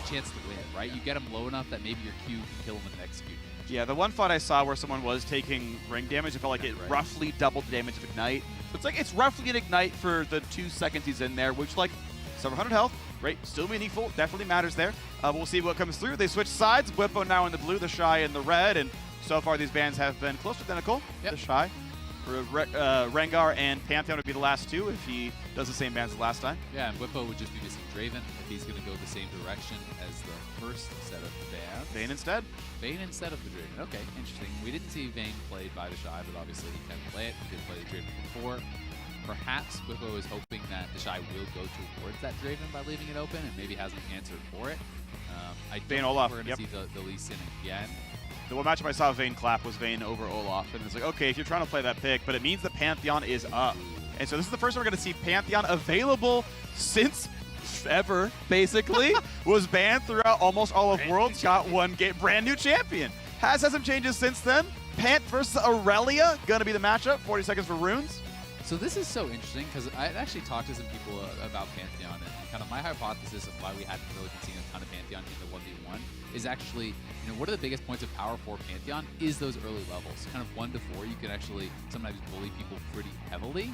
chance to win, right? You get him low enough that maybe your Q can kill him with an execute. Yeah, the one fight I saw where someone was taking ring damage, it felt like it roughly doubled the damage of Ignite. So it's roughly an Ignite for the 2 seconds he's in there, which like 700 health, right? Still meaningful, definitely matters there. We'll see what comes through. They switch sides, Bwipo now in the blue, TheShy in the red, and so far these bands have been close to identical. Yep. TheShy. Rengar and Pantheon would be the last two if he does the same bands as last time. Yeah, and Bwipo would just be missing Draven if he's going to go the same direction as the first set of bands. Vayne instead. Vayne instead of the Draven. Okay, interesting. We didn't see Vayne played by TheShy, but obviously he can play it. He did play the Draven before. Perhaps Bwipo is hoping that TheShy will go towards that Draven by leaving it open and maybe hasn't answered for it. I don't think Olaf, we're going to see the Lee Sin again. The one matchup I saw Vayne clap was Vayne over Olaf, and it's like, okay, if you're trying to play that pick, but it means the Pantheon is up. And so this is the first time we're going to see Pantheon available since ever, basically. Was banned throughout almost all of Worlds, got one game, brand new champion. Has had some changes since then. Pant versus Aurelia, going to be the matchup, 40 seconds for runes. So this is so interesting because I actually talked to some people about Pantheon, and kind of my hypothesis of why we hadn't really been seeing a ton of Pantheon in the 1v1 is actually, you know, what are the biggest points of power for Pantheon is those early levels. Kind of 1 to 4, you can actually sometimes bully people pretty heavily.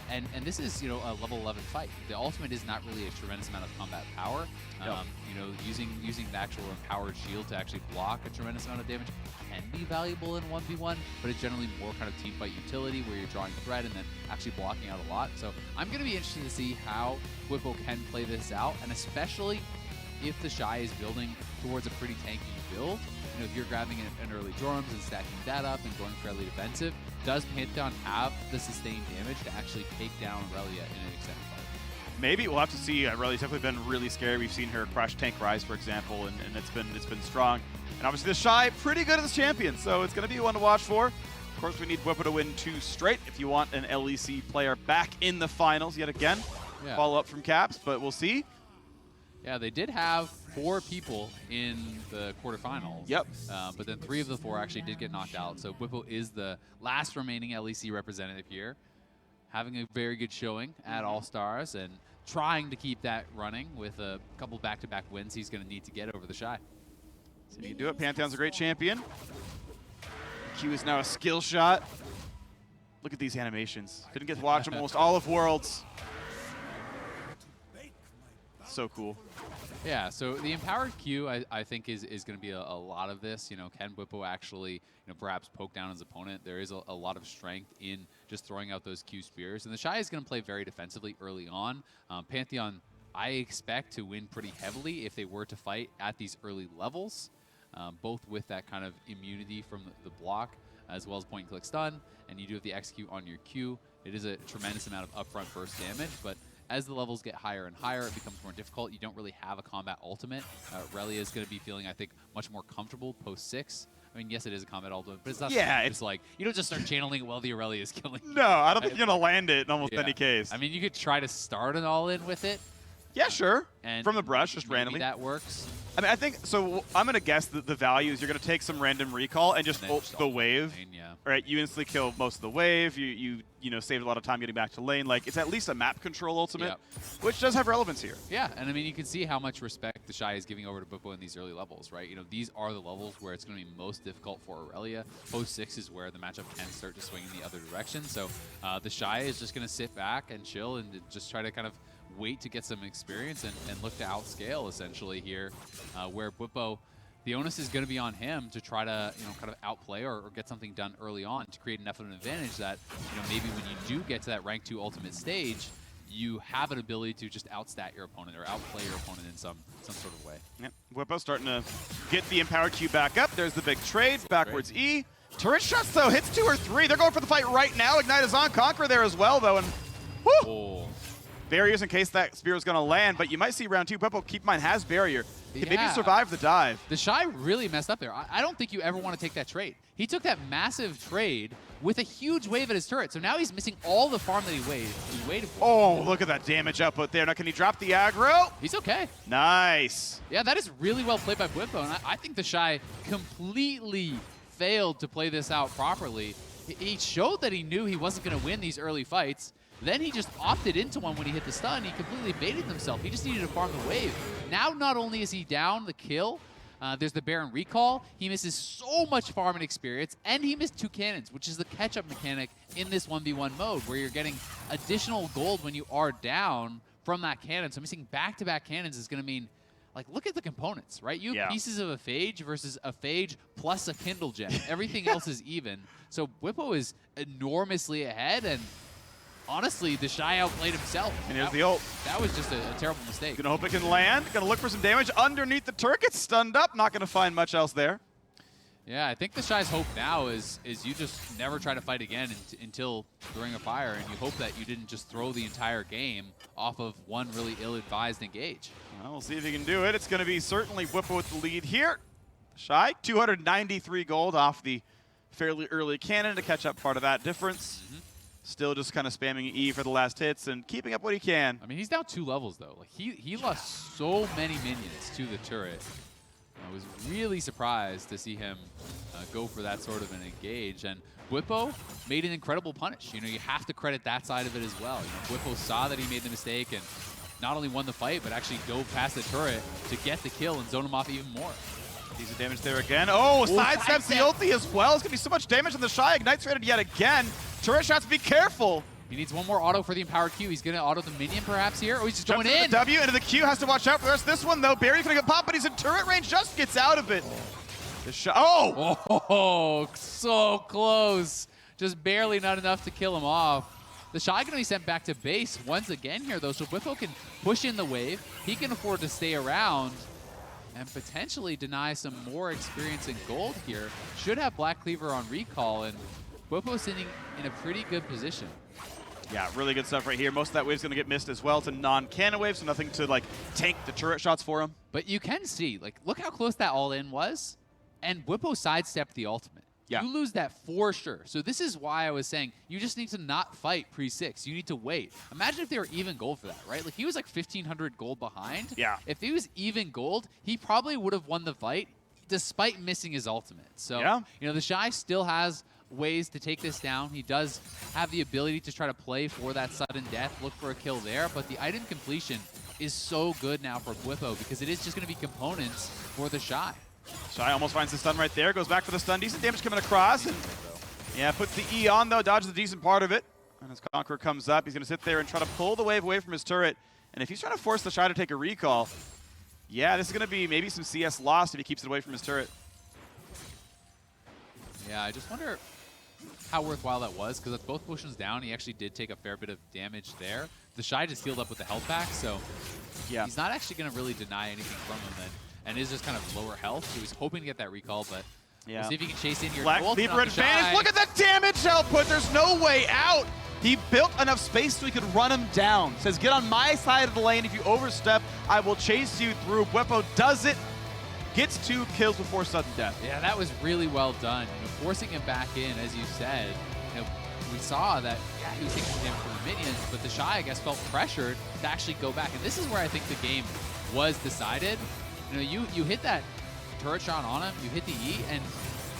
And this is, you know, a level 11 fight. The ultimate is not really a tremendous amount of combat power. You know, using the actual empowered shield to actually block a tremendous amount of damage can be valuable in 1v1, but it's generally more kind of team fight utility where you're drawing threat and then actually blocking out a lot. So I'm going to be interested to see how Bwipo can play this out, and especially if TheShy is building towards a pretty tanky build. You know, if you're grabbing an early Jorums and stacking that up and going fairly defensive, does Pantheon have the sustained damage to actually take down Aurelia in an extended fight? Maybe we'll have to see. Aurelia's definitely been really scary. We've seen her crush tank Rise, for example, and it's been strong. And obviously TheShy pretty good as champion, so it's going to be one to watch for. Of course, we need Bwipo to win 2 straight if you want an LEC player back in the finals yet again. Yeah. Follow up from Caps, but we'll see. Yeah, they did have 4 people in the quarterfinals. Yep. But then 3 of the 4 actually did get knocked out. So Bwipo is the last remaining LEC representative here, having a very good showing at All-Stars and trying to keep that running with a couple back-to-back wins he's going to need to get over TheShy. So you do it. Pantheon's a great champion. Q is now a skill shot. Look at these animations. Didn't get to watch them almost all of Worlds. So cool. Yeah, so the empowered Q, I think, is going to be a lot of this. You know, can Bwipo actually, you know, perhaps poke down his opponent? There is a lot of strength in just throwing out those Q spears. And TheShy is going to play very defensively early on. Pantheon, I expect to win pretty heavily if they were to fight at these early levels, both with that kind of immunity from the block, as well as point-and-click stun. And you do have the execute on your Q. It is a tremendous amount of upfront burst damage, but as the levels get higher and higher, it becomes more difficult. You don't really have a combat ultimate. Aurelia is going to be feeling, I think, much more comfortable post-6. I mean, yes, it is a combat ultimate, but it's not just like, you don't just start channeling it while the Aurelia is killing. No, I don't think you're going to land it in almost any case. I mean, you could try to start an all-in with it. Yeah, sure. And from the brush, just randomly. That works. I mean, I think, so I'm going to guess that the value is you're going to take some random recall and just ult the wave. Lane, yeah. Right? You instantly kill most of the wave. You know, saved a lot of time getting back to lane. Like, it's at least a map control ultimate, which does have relevance here. Yeah, and I mean, you can see how much respect TheShy is giving over to Bwipo in these early levels, right? You know, these are the levels where it's going to be most difficult for Aurelia. Post-6 is where the matchup can start to swing in the other direction. So TheShy is just going to sit back and chill and just try to kind of wait to get some experience and look to outscale essentially here, where Bwipo, the onus is going to be on him to try to, you know, kind of outplay or get something done early on to create enough of an advantage that, you know, maybe when you do get to that rank 2 ultimate stage, you have an ability to just outstat your opponent or outplay your opponent in some sort of way. Yep. Bwipo starting to get the empowered Q back up. There's the big trade, backwards E. Turret shots though, hits 2 or 3. They're going for the fight right now. Ignite is on, Conqueror there as well though, and whoo! Oh. Barriers in case that spear is going to land, but you might see round 2. Bwipo, keep in mind, has barrier. Can maybe Yeah. survive the dive. TheShy really messed up there. I don't think you ever want to take that trade. He took that massive trade with a huge wave at his turret, so now he's missing all the farm that he waited for. Oh, look at that damage output there. Now, can he drop the aggro? He's okay. Nice. Yeah, that is really well played by Bwipo, and I think TheShy completely failed to play this out properly. He showed that he knew he wasn't going to win these early fights. Then he just opted into one when he hit the stun. He completely baited himself. He just needed to farm the wave. Now, not only is he down the kill, there's the Baron recall. He misses so much farming experience, and he missed 2 cannons, which is the catch-up mechanic in this 1v1 mode, where you're getting additional gold when you are down from that cannon. So missing back-to-back cannons is going to mean, like, look at the components, right? You have pieces of a phage versus a phage plus a Kindle gem. Everything else is even. So Bwipo is enormously ahead, and honestly, TheShy outplayed himself. And here's the ult. That was just a terrible mistake. Gonna hope it can land. Gonna look for some damage underneath the turret. Gets stunned up. Not gonna find much else there. Yeah, I think TheShy's hope now is you just never try to fight again until during a fire, and you hope that you didn't just throw the entire game off of one really ill-advised engage. Well, we'll see if he can do it. It's gonna be certainly Bwipo with the lead here. TheShy, 293 gold off the fairly early cannon to catch up part of that difference. Still just kind of spamming E for the last hits and keeping up what he can. I mean, he's down 2 levels, though. Like he lost so many minions to the turret. I was really surprised to see him go for that sort of an engage. And Bwipo made an incredible punish. You know, you have to credit that side of it as well. You know, Bwipo saw that he made the mistake and not only won the fight, but actually dove past the turret to get the kill and zone him off even more. Decent damage there again. Oh, sidesteps the ulti as well. It's going to be so much damage on TheShy. Ignites rated yet again. Turret shots, be careful. He needs one more auto for the empowered Q. He's going to auto the minion perhaps here. Oh, he's just going in. The W into the Q. Has to watch out for the rest of this one, though. Barry's going to get popped, but he's in turret range. Just gets out of it. Oh, so close. Just barely not enough to kill him off. TheShy going to be sent back to base once again here, though, so Bwipo can push in the wave. He can afford to stay around and potentially deny some more experience in gold here. Should have Black Cleaver on recall, and Bwipo sitting in a pretty good position. Yeah, really good stuff right here. Most of that wave's going to get missed as well. It's a non-cannon wave, so nothing to, like, tank the turret shots for him. But you can see, like, look how close that all-in was, and Bwipo sidestepped the ultimate. Yeah. You lose that for sure. So this is why I was saying you just need to not fight pre-6. You need to wait. Imagine if they were even gold for that, right? Like, he was like 1,500 gold behind. Yeah. If he was even gold, he probably would have won the fight despite missing his ultimate. So, you know, TheShy still has ways to take this down. He does have the ability to try to play for that sudden death, look for a kill there, but the item completion is so good now for Bwipo because it is just going to be components for TheShy. TheShy almost finds the stun right there, goes back for the stun. Decent damage coming across. And yeah, puts the E on, though, dodges a decent part of it. And as Conqueror comes up, he's going to sit there and try to pull the wave away from his turret. And if he's trying to force TheShy to take a recall, yeah, this is going to be maybe some CS lost if he keeps it away from his turret. Yeah, I just wonder how worthwhile that was, because with both potions down, he actually did take a fair bit of damage there. TheShy just healed up with the health pack, so he's not actually going to really deny anything from him, and is just kind of lower health. He was hoping to get that recall, but we'll see if he can chase in here. Black Cleaver advantage. Look at that damage output. There's no way out. He built enough space so he could run him down. Says, get on my side of the lane. If you overstep, I will chase you through. Bwipo does it. Gets 2 kills before sudden death. Yeah, that was really well done. You know, forcing him back in, as you said. You know, we saw that he was taking damage from the minions, but TheShy, I guess, felt pressured to actually go back. And this is where I think the game was decided. You know, you hit that turret shot on him, you hit the E, and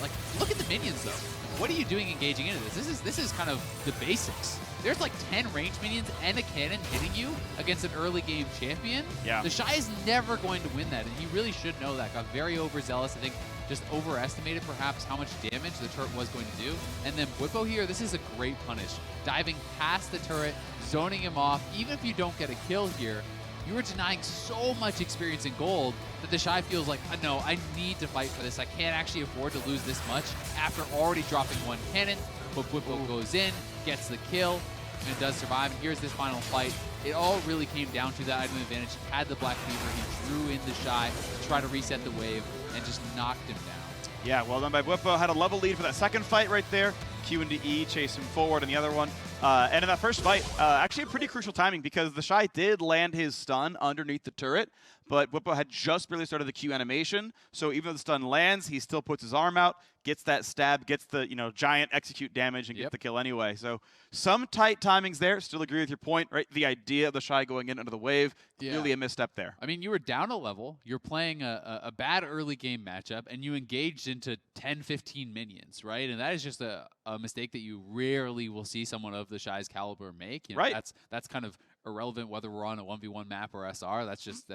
like, look at the minions though. What are you doing engaging into this? This is kind of the basics. There's like 10 range minions and a cannon hitting you against an early game champion. Yeah. TheShy is never going to win that, and he really should know that. Got very overzealous. I think just overestimated perhaps how much damage the turret was going to do. And then Bwipo here, this is a great punish. Diving past the turret, zoning him off. Even if you don't get a kill here, you are denying so much experience in gold that TheShy feels like, no, I need to fight for this. I can't actually afford to lose this much after already dropping 1 cannon. But Bwipo goes in, gets the kill, and does survive. And here's this final fight. It all really came down to that item advantage. He had the Black Cleaver. He drew in TheShy to try to reset the wave and just knocked him down. Yeah, well done by Bwipo. Had a level lead for that second fight right there. Q into E, chase him forward in the other one. And in that first fight, actually a pretty crucial timing because TheShy did land his stun underneath the turret, but Bwipo had just barely started the Q animation, so even though the stun lands, he still puts his arm out, gets that stab, gets the giant execute damage, and gets the kill anyway. So some tight timings there. Still agree with your point, right? The idea of TheShy going in under the wave, clearly a misstep there. I mean, you were down a level, you're playing a bad early game matchup, and you engaged into 10, 15 minions, right? And that is just a mistake that you rarely will see someone of TheShy's caliber make. You know, right. That's kind of irrelevant whether we're on a 1v1 map or SR. That's just